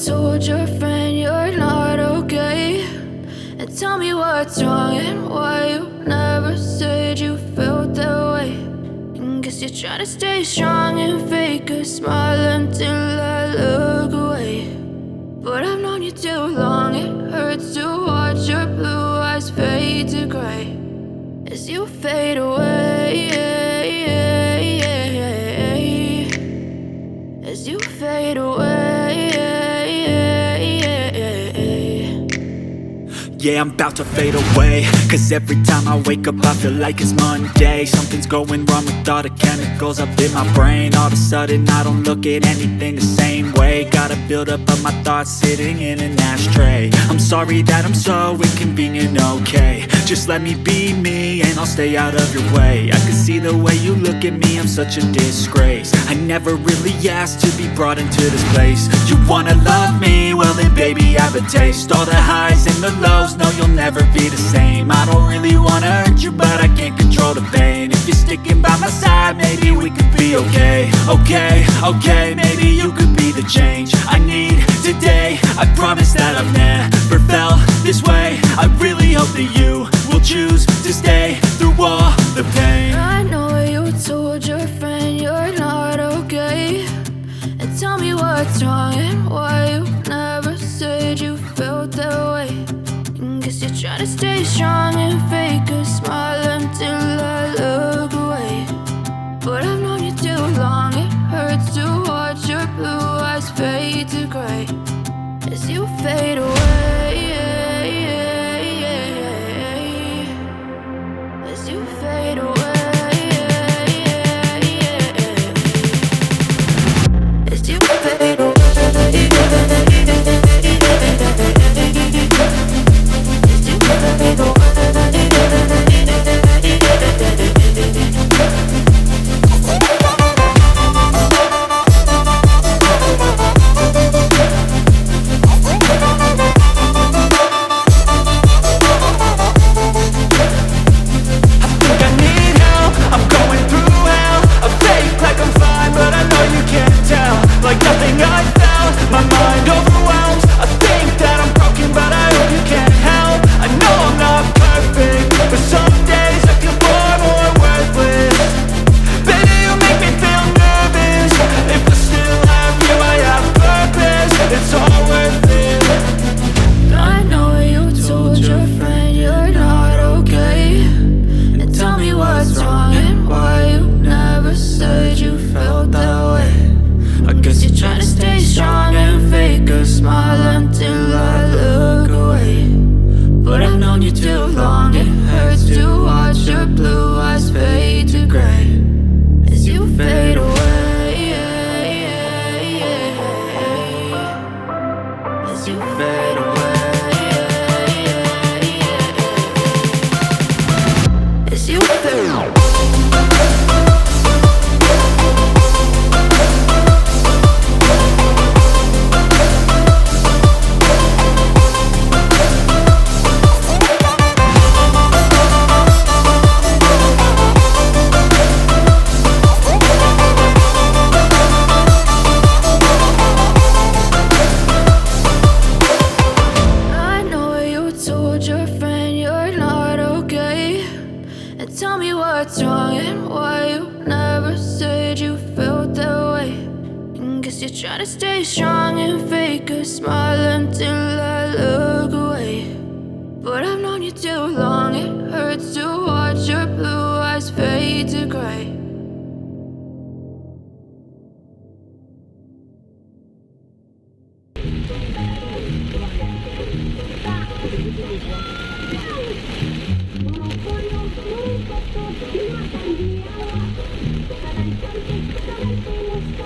told your friend you're not okay, and tell me what's wrong and why you never said you felt that way. And guess you're trying to stay strong and fake a smile until I look away. But I've known you too long, it hurts to watch your blue eyes fade to gray as you fade away, as you fade away. Yeah, I'm about to fade away, cause every time I wake up I feel like it's Monday. Something's going wrong with all the chemicals up in my brain. All of a sudden I don't look at anything the same way. Gotta build up of my thoughts sitting in an ashtray. I'm sorry that I'm so inconvenient, okay. Just let me be me and I'll stay out of your way. I can see the way you look at me, I'm such a disgrace. I never really asked to be brought into this place. You wanna love me? Well then baby have a taste. All the highs and the lows, no you'll never be the same. I don't really wanna hurt you but I can't control the pain. If you're sticking by my side maybe we could be okay. Okay, maybe you could be the change I need today. I promise that I've never felt this way. I really hope that you will choose to stay through all the pain. I know you told your friend you're not okay, and tell me what's wrong and why you never said you felt that way. And guess you're trying to stay strong and fake a smile until I look away. But I've known you too long, it hurts to watch your blue eyes fade to gray as you fade away, as you fade away, as you fade away. Tell me what's wrong and why you never said you felt that way. And guess you're trying to stay strong and fake a smile until I look away. But I've known you too long, it hurts to watch your blue eyes fade to gray.